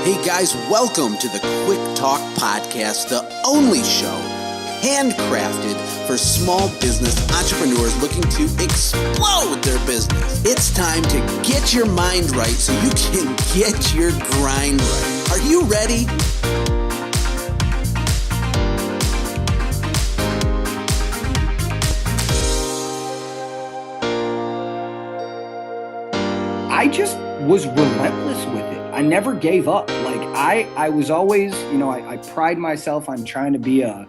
Hey guys, welcome to the Quick Talk Podcast, the only show handcrafted for small business entrepreneurs looking to explode their business. It's time to get your mind right so you can get your grind right. Are you ready? I just was relentless with it. I never gave up. Like I was always, I pride myself on trying to be a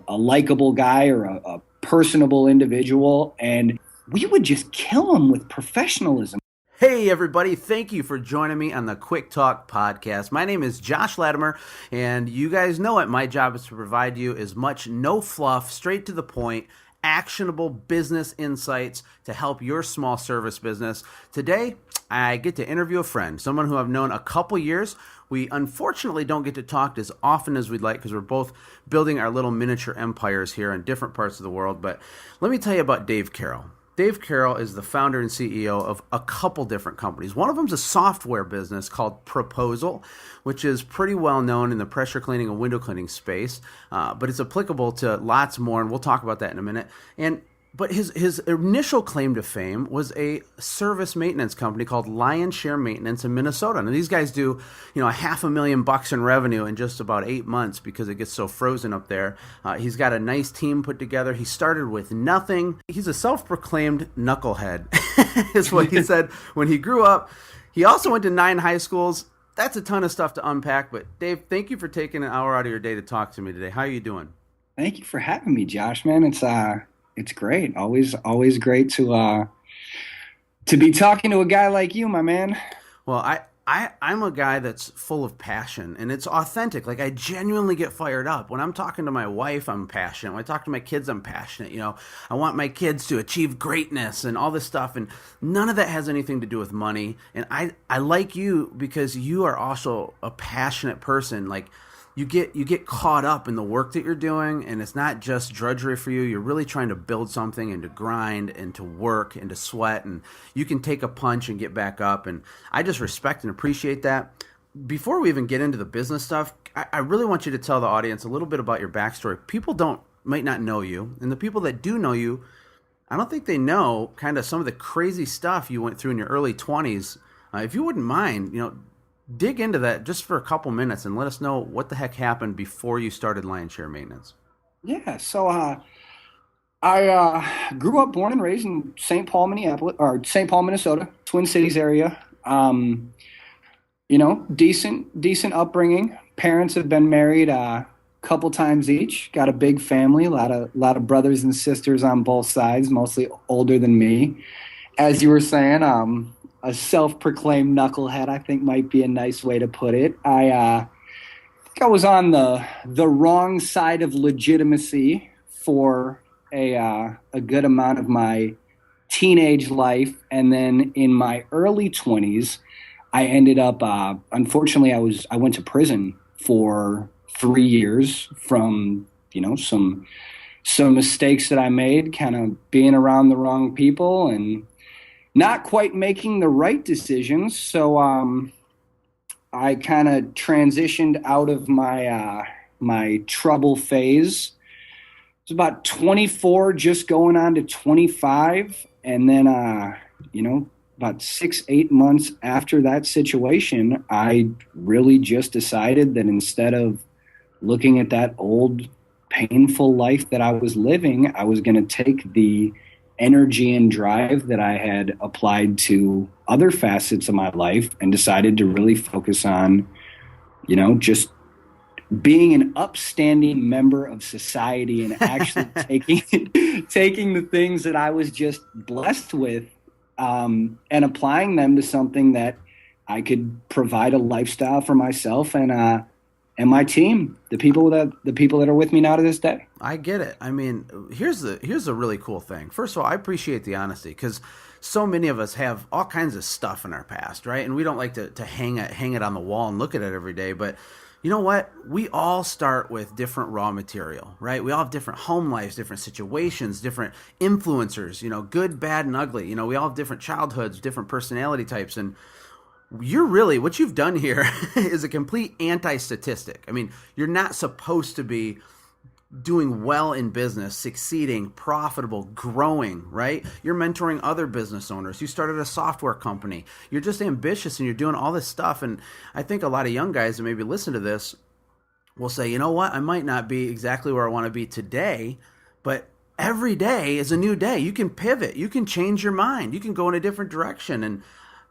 likable guy or a personable individual, and we would just kill them with professionalism. Hey everybody, thank you for joining me on the Quick Talk Podcast. My name is Josh Latimer, and you guys know it. My job is to provide you as much no fluff, straight to the point, actionable business insights to help your small service business. Today, I get to interview a friend, someone who I've known a couple years. We unfortunately don't get to talk as often as we'd like because we're both building our little miniature empires here in different parts of the world. But let me tell you about Dave Carroll. Dave Carroll is the founder and CEO of a couple different companies. One of them is a software business called Proposal, which is pretty well known in the pressure cleaning and window cleaning space, but it's applicable to lots more, and we'll talk about that in a minute. But his initial claim to fame was a service maintenance company called Lion's Share Maintenance in Minnesota. And these guys do, $500,000 in revenue in just about 8 months because it gets so frozen up there. He's got a nice team put together. He started with nothing. He's a self-proclaimed knucklehead, is what he said when he grew up. He also went to 9 high schools. That's a ton of stuff to unpack. But Dave, thank you for taking an hour out of your day to talk to me today. How are you doing? Thank you for having me, Josh, man. It's great. Always great to be talking to a guy like you, my man. Well, I'm a guy that's full of passion, and it's authentic. Like, I genuinely get fired up. When I'm talking to my wife, I'm passionate. When I talk to my kids, I'm passionate. I want my kids to achieve greatness and all this stuff, and none of that has anything to do with money. And I like you because you are also a passionate person. Like, you get caught up in the work that you're doing, and it's not just drudgery for you. You're really trying to build something and to grind and to work and to sweat, and you can take a punch and get back up, and I just respect and appreciate that. Before we even get into the business stuff, I really want you to tell the audience a little bit about your backstory. People might not know you, and the people that do know you, I don't think they know kind of some of the crazy stuff you went through in your early 20s. If you wouldn't mind, dig into that just for a couple minutes and let us know what the heck happened before you started Lion's Share Maintenance. Yeah, so I grew up, born and raised in St. Paul, Minnesota, Twin Cities area. Decent upbringing. Parents have been married a couple times each. Got a big family, a lot of brothers and sisters on both sides, mostly older than me. As you were saying, a self-proclaimed knucklehead, I think, might be a nice way to put it. I think I was on the wrong side of legitimacy for a good amount of my teenage life, and then in my early 20s, I ended up. Unfortunately, I went to prison for 3 years from some mistakes that I made, kind of being around the wrong people and not quite making the right decisions. So I kind of transitioned out of my trouble phase. It was about 24, just going on to 25. And then, about 6-8 months after that situation, I really just decided that instead of looking at that old painful life that I was living, I was going to take the energy and drive that I had applied to other facets of my life and decided to really focus on, just being an upstanding member of society and actually taking the things that I was just blessed with and applying them to something that I could provide a lifestyle for myself and my team, the people that are with me now to this day. I get it. I mean, here's a really cool thing. First of all, I appreciate the honesty because so many of us have all kinds of stuff in our past, right? And we don't like to hang it on the wall and look at it every day. But you know what? We all start with different raw material, right? We all have different home lives, different situations, different influencers, good, bad, and ugly. We all have different childhoods, different personality types. And you're really, what you've done here is a complete anti-statistic. I mean, you're not supposed to be doing well in business, succeeding, profitable, growing, right? You're mentoring other business owners. You started a software company. You're just ambitious and you're doing all this stuff. And I think a lot of young guys that maybe listen to this will say, you know what? I might not be exactly where I want to be today, but every day is a new day. You can pivot. You can change your mind. You can go in a different direction.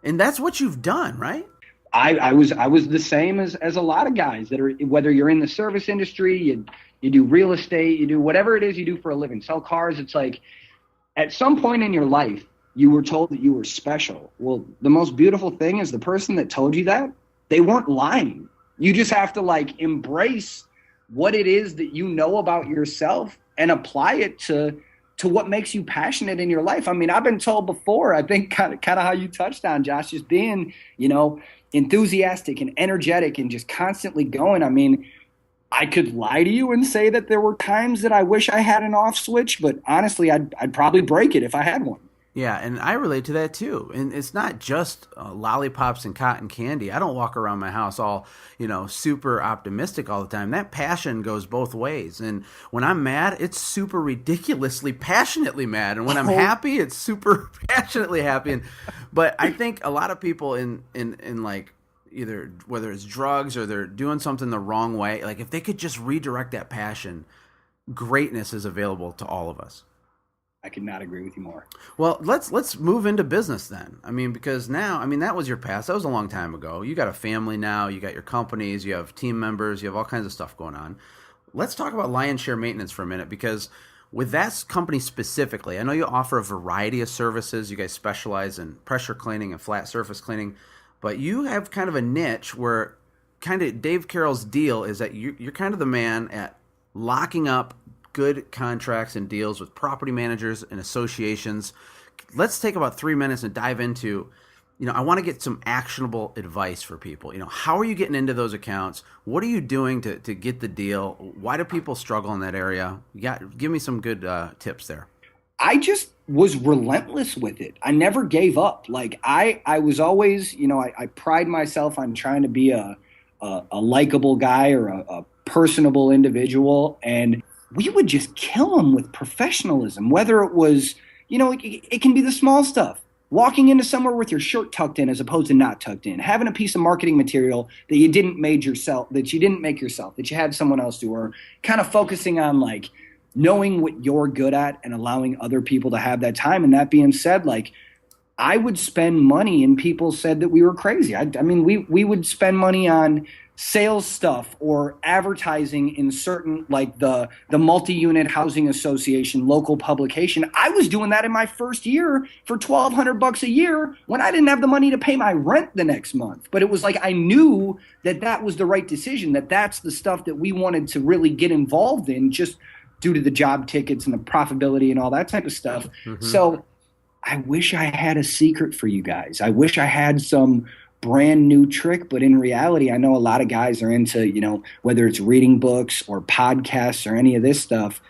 And that's what you've done, right? I was the same as a lot of guys that are, whether you're in the service industry, you do real estate, you do whatever it is you do for a living, sell cars. It's like at some point in your life, you were told that you were special. Well, the most beautiful thing is the person that told you that, they weren't lying. You just have to like embrace what it is that you know about yourself and apply it to what makes you passionate in your life. I mean, I've been told before, I think kind of how you touched on, Josh, just being, enthusiastic and energetic and just constantly going. I mean, I could lie to you and say that there were times that I wish I had an off switch, but honestly, I'd probably break it if I had one. Yeah, and I relate to that too. And it's not just lollipops and cotton candy. I don't walk around my house all, super optimistic all the time. That passion goes both ways. And when I'm mad, it's super ridiculously passionately mad. And when I'm happy, it's super passionately happy. But I think a lot of people in like either whether it's drugs or they're doing something the wrong way, like if they could just redirect that passion, greatness is available to all of us. I could not agree with you more. Well, let's move into business then. I mean, because now, that was your past. That was a long time ago. You got a family now. You got your companies. You have team members. You have all kinds of stuff going on. Let's talk about Lion Share Maintenance for a minute, because with that company specifically, I know you offer a variety of services. You guys specialize in pressure cleaning and flat surface cleaning, but you have kind of a niche where kind of Dave Carroll's deal is that you're kind of the man at locking up good contracts and deals with property managers and associations. Let's take about 3 minutes and dive into, I want to get some actionable advice for people. How are you getting into those accounts? What are you doing to get the deal? Why do people struggle in that area? Give me some good tips there. I just was relentless with it. I never gave up. Like I was always, I pride myself on trying to be a likable guy or a personable individual. And we would just kill them with professionalism, whether it was, it can be the small stuff. Walking into somewhere with your shirt tucked in as opposed to not tucked in, having a piece of marketing material that you didn't make yourself, that you had someone else do, or kind of focusing on like knowing what you're good at and allowing other people to have that time. And that being said, like I would spend money and people said that we were crazy. We would spend money on sales stuff or advertising in certain, like the multi-unit housing association local publication. I was doing that in my first year for $1,200 a year when I didn't have the money to pay my rent the next month. But it was like I knew that was the right decision, that's the stuff that we wanted to really get involved in, just due to the job tickets and the profitability and all that type of stuff. Mm-hmm. So I wish I had a secret for you guys. I wish I had some brand new trick, but in reality, I know a lot of guys are into, whether it's reading books or podcasts or any of this stuff.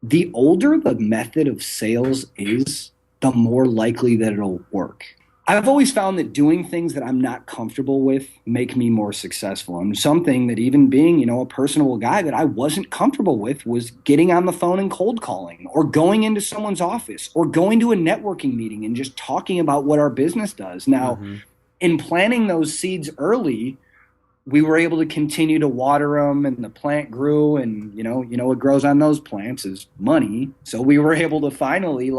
The older the method of sales is, the more likely that it'll work. I've always found that doing things that I'm not comfortable with make me more successful. And something that even being, a personable guy that I wasn't comfortable with was getting on the phone and cold calling, or going into someone's office, or going to a networking meeting and just talking about what our business does. Now, in planting those seeds early, we were able to continue to water them, and the plant grew, and what grows on those plants is money. So we were able to finally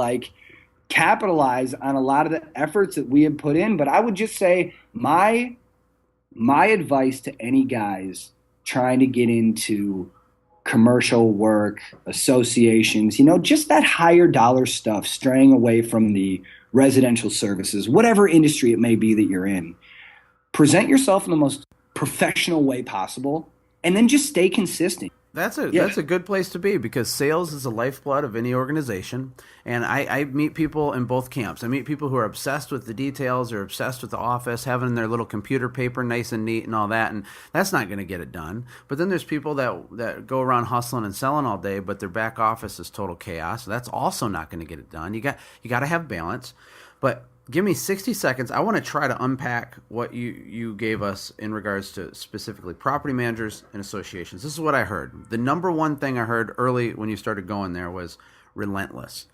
capitalize on a lot of the efforts that we had put in. But I would just say my advice to any guys trying to get into commercial work, associations, just that higher dollar stuff, straying away from the residential services, whatever industry it may be that you're in, present yourself in the most professional way possible, and then just stay consistent. That's a good place to be, because sales is the lifeblood of any organization. And I meet people in both camps. I meet people who are obsessed with the details, or obsessed with the office, having their little computer paper nice and neat and all that, and that's not going to get it done. But then there's people that go around hustling and selling all day, but their back office is total chaos. So that's also not going to get it done. You got to have balance. But give me 60 seconds. I want to try to unpack what you gave us in regards to specifically property managers and associations. This is what I heard. The number one thing I heard early when you started going there was relentless.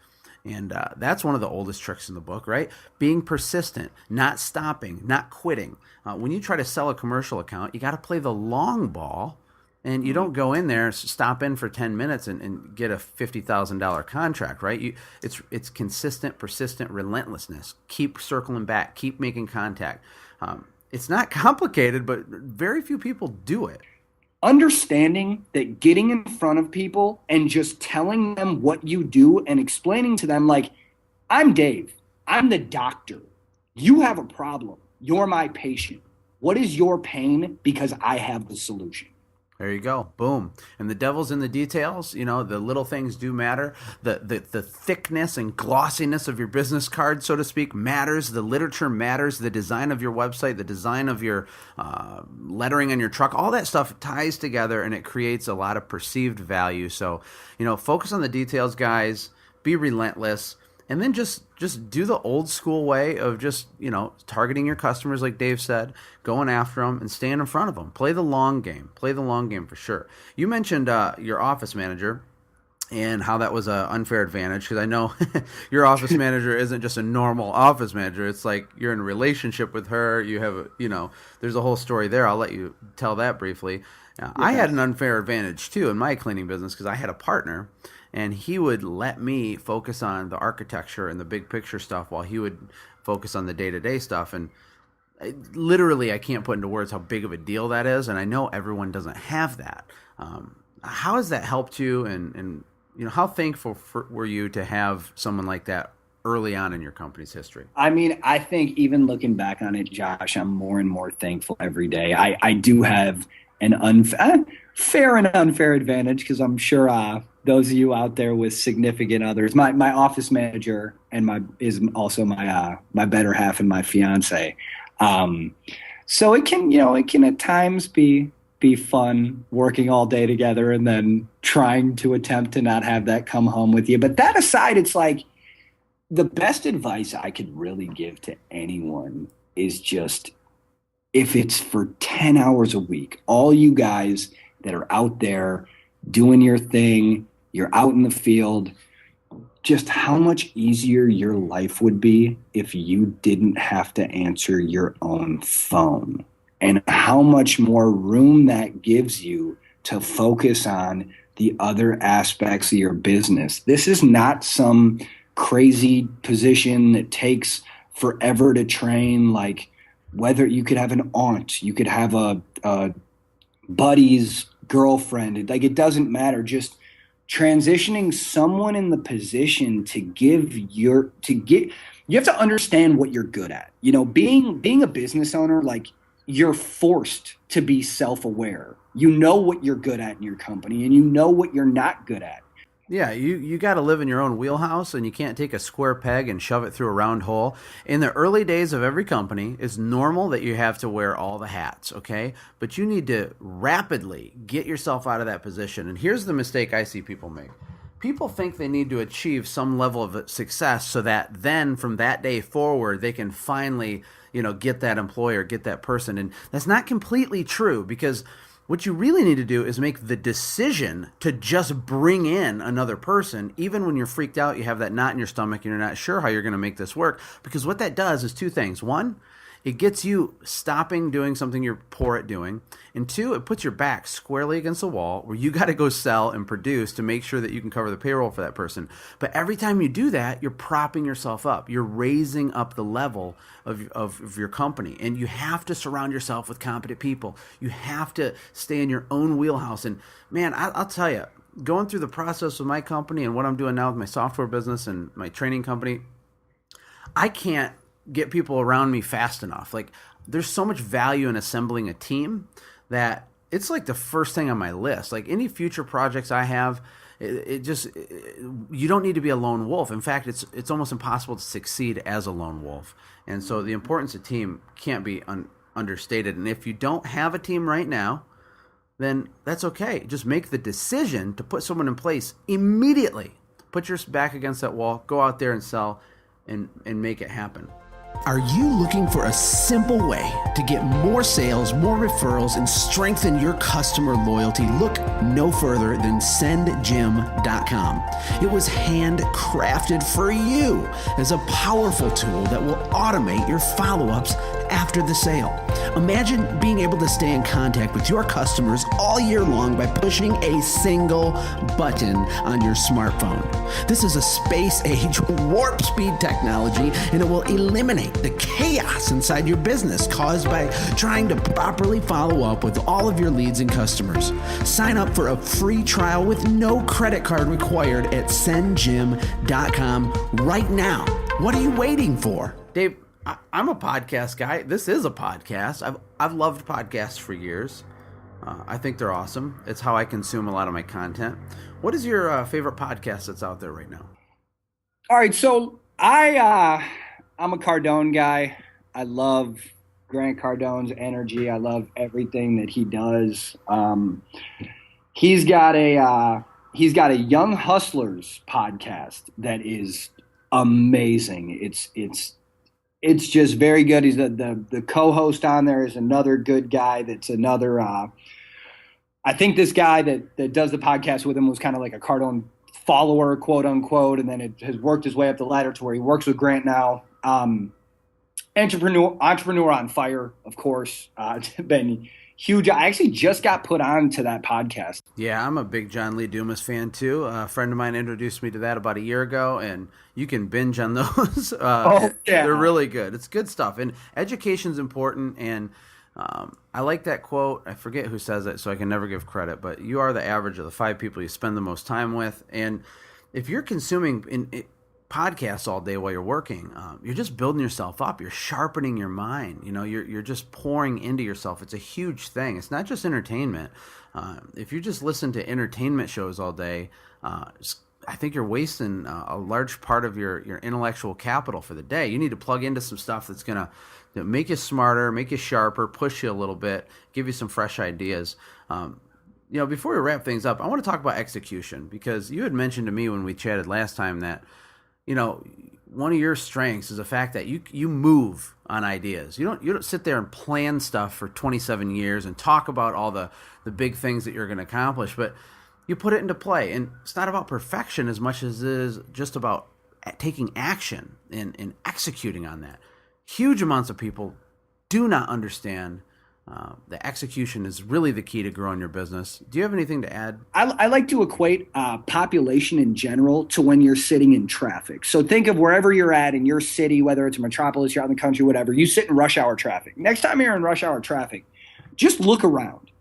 And that's one of the oldest tricks in the book, right? Being persistent, not stopping, not quitting. When you try to sell a commercial account, you got to play the long ball, and you don't go in there, stop in for 10 minutes and get a $50,000 contract, right? It's consistent, persistent relentlessness. Keep circling back, keep making contact. It's not complicated, but very few people do it. Understanding that getting in front of people and just telling them what you do and explaining to them, like, I'm Dave, I'm the doctor. You have a problem. You're my patient. What is your pain? Because I have the solution. There you go. Boom. And the devil's in the details. You know, the little things do matter. The thickness and glossiness of your business card, so to speak, matters. The literature matters. The design of your website, the design of your lettering on your truck, all that stuff ties together, and it creates a lot of perceived value. So, you know, focus on the details, guys. Be relentless. And then just do the old school way of just, you know, targeting your customers, like Dave said, going after them and staying in front of them. Play the long game. Play the long game for sure. You mentioned your office manager and how that was an unfair advantage, because I know your office manager isn't just a normal office manager. It's like you're in a relationship with her. You have, you know, there's a whole story there. I'll let you tell that briefly. I had an unfair advantage too in my cleaning business because I had a partner, and he would let me focus on the architecture and the big picture stuff while he would focus on the day-to-day stuff. And literally, I can't put into words how big of a deal that is. And I know everyone doesn't have that. How has that helped you? And you know, how thankful were you to have someone like that early on in your company's history? I mean, I think even looking back on it, Josh, I'm more and more thankful every day. I do have an fair and unfair advantage, because I'm sure those of you out there with significant others, my office manager is also my better half and my fiance. So it can at times be fun working all day together and then trying to attempt to not have that come home with you. But that aside, it's like the best advice I could really give to anyone is just, if it's for 10 hours a week, all you guys that are out there doing your thing, you're out in the field, just how much easier your life would be if you didn't have to answer your own phone, and how much more room that gives you to focus on the other aspects of your business. This is not some crazy position that takes forever to train, like whether you could have an aunt, you could have a buddy's girlfriend, like it doesn't matter. Just transitioning someone in the position you have to understand what you're good at. You know, being a business owner, like, you're forced to be self-aware. You know what you're good at in your company, and you know what you're not good at. Yeah, you got to live in your own wheelhouse, and you can't take a square peg and shove it through a round hole. In the early days of every company, it's normal that you have to wear all the hats, okay? But you need to rapidly get yourself out of that position. And here's the mistake I see people make. People think they need to achieve some level of success so that then from that day forward, they can finally, you know, get that employer, get that person. And that's not completely true, because what you really need to do is make the decision to just bring in another person, even when you're freaked out, you have that knot in your stomach, and you're not sure how you're going to make this work. Because what that does is two things. One, it gets you stopping doing something you're poor at doing. And two, it puts your back squarely against the wall where you got to go sell and produce to make sure that you can cover the payroll for that person. But every time you do that, you're propping yourself up. You're raising up the level of your company. And you have to surround yourself with competent people. You have to stay in your own wheelhouse. And man, I'll tell you, going through the process with my company and what I'm doing now with my software business and my training company, I can't get people around me fast enough. Like, there's so much value in assembling a team that it's like the first thing on my list. Like any future projects I have, you don't need to be a lone wolf. In fact, it's almost impossible to succeed as a lone wolf. And so the importance of team can't be understated. And if you don't have a team right now, then that's okay. Just make the decision to put someone in place immediately. Put your back against that wall, go out there and sell and make it happen. Are you looking for a simple way to get more sales, more referrals, and strengthen your customer loyalty? Look no further than sendjim.com. It was handcrafted for you as a powerful tool that will automate your follow-ups after the sale. Imagine being able to stay in contact with your customers all year long by pushing a single button on your smartphone. This is a space-age warp speed technology, and it will eliminate the chaos inside your business caused by trying to properly follow up with all of your leads and customers. Sign up for a free trial with no credit card required at sendjim.com right now. What are you waiting for? Dave, I'm a podcast guy. This is a podcast. I've loved podcasts for years. I think they're awesome. It's how I consume a lot of my content. What is your favorite podcast that's out there right now? All right, so I'm a Cardone guy. I love Grant Cardone's energy. I love everything that he does. He's got a Young Hustlers podcast that is amazing. It's just very good. He's the co-host on there is another good guy. That's another. I think this guy that does the podcast with him was kind of like a Cardone follower, quote unquote, and then it has worked his way up the ladder to where he works with Grant now. Entrepreneur on fire, of course. It's been huge. I actually just got put on to that podcast. Yeah, I'm a big John Lee Dumas fan too. A friend of mine introduced me to that about a year ago, and you can binge on those. They're really good. It's good stuff, and education's important. And I like that quote. I forget who says it, so I can never give credit. But you are the average of the 5 people you spend the most time with, and if you're consuming podcasts all day while you're working, you're just building yourself up. You're sharpening your mind. You're just pouring into yourself. It's a huge thing. It's not just entertainment. If you just listen to entertainment shows all day, I think you're wasting a large part of your intellectual capital for the day. You need to plug into some stuff that's going to make you smarter, make you sharper, push you a little bit, give you some fresh ideas. Before we wrap things up, I want to talk about execution, because you had mentioned to me when we chatted last time that one of your strengths is the fact that you move on ideas. You don't sit there and plan stuff for 27 years and talk about all the big things that you're going to accomplish, but you put it into play. And it's not about perfection as much as it is just about taking action and executing on that. Huge amounts of people do not understand the execution is really the key to growing your business. Do you have anything to add? I like to equate population in general to when you're sitting in traffic. So think of wherever you're at in your city, whether it's a metropolis, you're out in the country, whatever, you sit in rush hour traffic. Next time you're in rush hour traffic, just look around.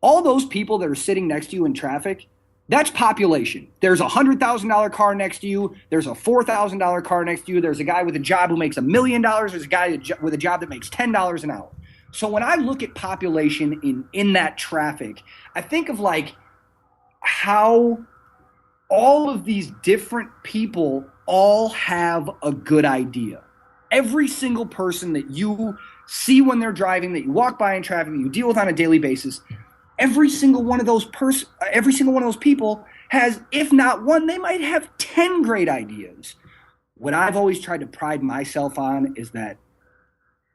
All those people that are sitting next to you in traffic, that's population. There's a $100,000 car next to you. There's a $4,000 car next to you. There's a guy with a job who makes $1 million. There's a guy with a job that makes $10 an hour. So when I look at population in that traffic, I think of like how all of these different people all have a good idea. Every single person that you see when they're driving, that you walk by in traffic, that you deal with on a daily basis, every single one of those people has, if not one, they might have 10 great ideas. What I've always tried to pride myself on is that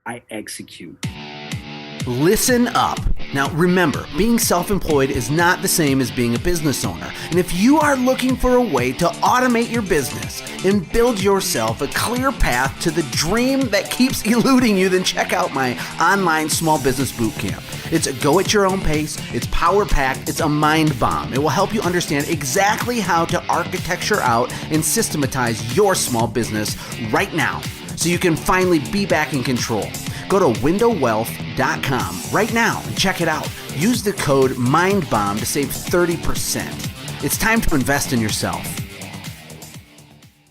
I execute. Listen up. Now remember, being self-employed is not the same as being a business owner. And if you are looking for a way to automate your business and build yourself a clear path to the dream that keeps eluding you, then check out my online small business bootcamp. It's a go at your own pace, it's power-packed, it's a mind bomb. It will help you understand exactly how to architecture out and systematize your small business right now, so you can finally be back in control. Go to windowwealth.com right now and check it out. Use the code MINDBOMB to save 30%. It's time to invest in yourself.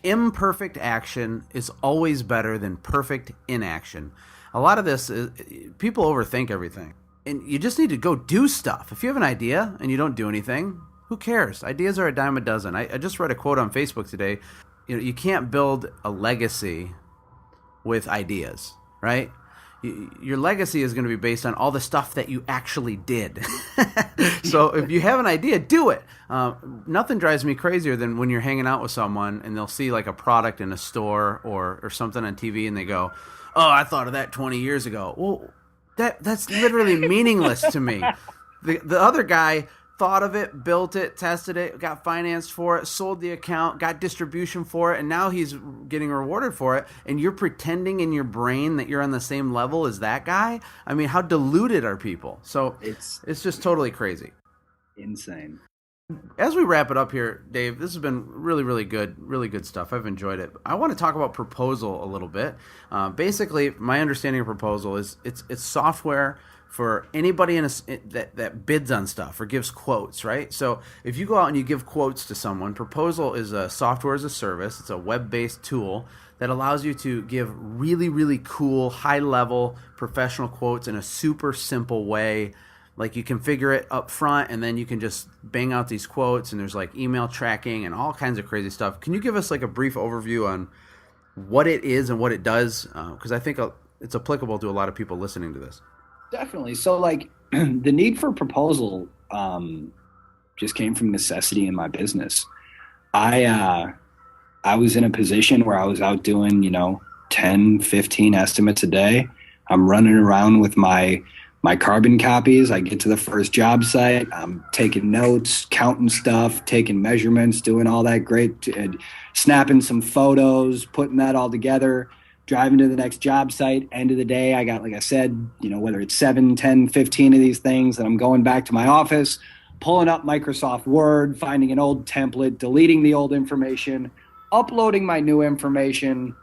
Imperfect action is always better than perfect inaction. A lot of this is people overthink everything. And you just need to go do stuff. If you have an idea and you don't do anything, who cares? Ideas are a dime a dozen. I just read a quote on Facebook today. You can't build a legacy with ideas, right? Your legacy is going to be based on all the stuff that you actually did. So if you have an idea, do it. Nothing drives me crazier than when you're hanging out with someone and they'll see like a product in a store or something on TV and they go, oh, I thought of that 20 years ago. Well, that's literally meaningless to me. The other guy thought of it, built it, tested it, got financed for it, sold the account, got distribution for it, and now he's getting rewarded for it. And you're pretending in your brain that you're on the same level as that guy? I mean, how deluded are people? So it's just totally crazy. Insane. As we wrap it up here, Dave, this has been really good stuff. I've enjoyed it. I want to talk about proposal a little bit. Basically, my understanding of proposal is it's software for anybody that bids on stuff or gives quotes, right? So if you go out and you give quotes to someone, proposal is a software as a service. It's a web-based tool that allows you to give really cool, high-level professional quotes in a super simple way. Like you configure it up front and then you can just bang out these quotes, and there's like email tracking and all kinds of crazy stuff. Can you give us like a brief overview on what it is and what it does? Because I think it's applicable to a lot of people listening to this. Definitely. So like the need for proposal just came from necessity in my business. I was in a position where I was out doing, 10, 15 estimates a day. I'm running around with my carbon copies. I get to the first job site. I'm taking notes, counting stuff, taking measurements, doing all that great, snapping some photos, putting that all together, driving to the next job site. End of the day, I got, like I said, whether it's 7, 10, 15 of these things, and I'm going back to my office, pulling up Microsoft Word, finding an old template, deleting the old information, uploading my new information,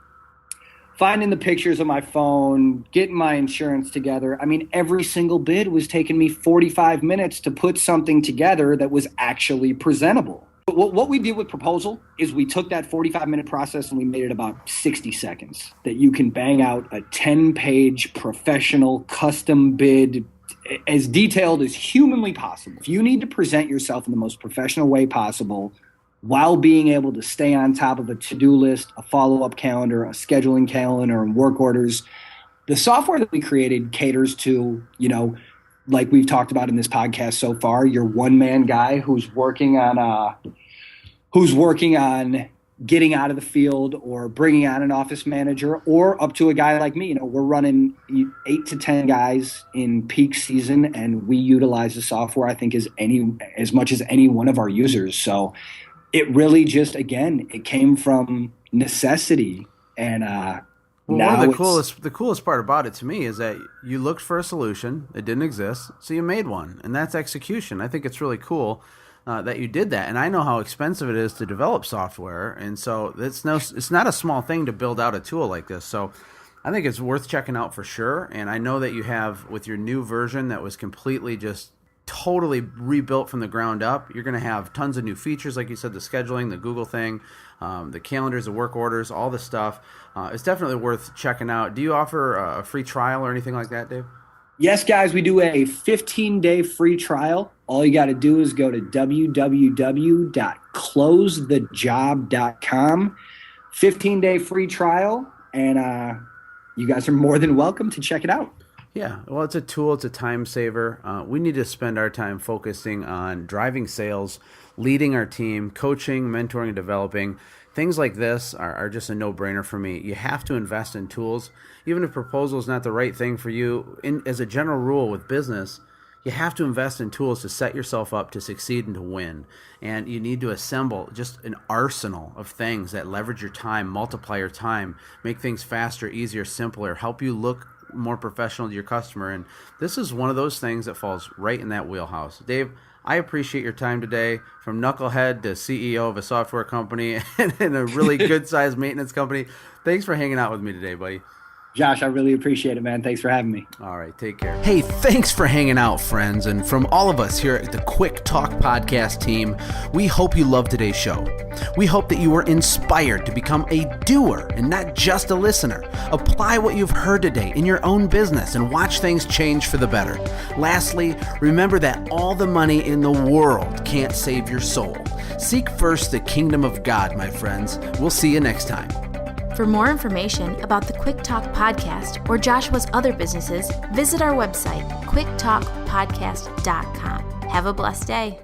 finding the pictures of my phone, getting my insurance together. I mean, every single bid was taking me 45 minutes to put something together that was actually presentable. What we did with proposal is we took that 45-minute process and we made it about 60 seconds, that you can bang out a 10-page professional custom bid as detailed as humanly possible. If you need to present yourself in the most professional way possible while being able to stay on top of a to-do list, a follow-up calendar, a scheduling calendar, and work orders, the software that we created caters to, like we've talked about in this podcast so far, your one-man guy who's working on getting out of the field or bringing on an office manager, or up to a guy like me. We're running 8 to 10 guys in peak season, and we utilize the software, I think, as much as any one of our users. So it really just, again, it came from necessity. And now the coolest part about it to me is that you looked for a solution, it didn't exist, so you made one, and that's execution. I think it's really cool that you did that, and I know how expensive it is to develop software, and so it's not a small thing to build out a tool like this. So I think it's worth checking out for sure. And I know that you have, with your new version that was completely just totally rebuilt from the ground up, you're going to have tons of new features, like you said, the scheduling, the Google thing, the calendars, the work orders, all the stuff. It's definitely worth checking out. Do you offer a free trial or anything like that, Dave? Yes, guys, we do a 15-day free trial. All you got to do is go to www.closethejob.com. 15-day free trial, and you guys are more than welcome to check it out. Yeah, well, it's a tool. It's a time saver. We need to spend our time focusing on driving sales, leading our team, coaching, mentoring, and developing. Things like this are just a no-brainer for me. You have to invest in tools. Even if proposal is not the right thing for you, as a general rule with business, you have to invest in tools to set yourself up to succeed and to win. And you need to assemble just an arsenal of things that leverage your time, multiply your time, make things faster, easier, simpler, help you look more professional to your customer. And this is one of those things that falls right in that wheelhouse. Dave, I appreciate your time today, from knucklehead to CEO of a software company and a really good-sized maintenance company. Thanks for hanging out with me today, buddy. Josh, I really appreciate it, man. Thanks for having me. All right, take care. Hey, thanks for hanging out, friends. And from all of us here at the Quick Talk Podcast team, we hope you loved today's show. We hope that you were inspired to become a doer and not just a listener. Apply what you've heard today in your own business and watch things change for the better. Lastly, remember that all the money in the world can't save your soul. Seek first the kingdom of God, my friends. We'll see you next time. For more information about the Quick Talk Podcast or Joshua's other businesses, visit our website, quicktalkpodcast.com. Have a blessed day.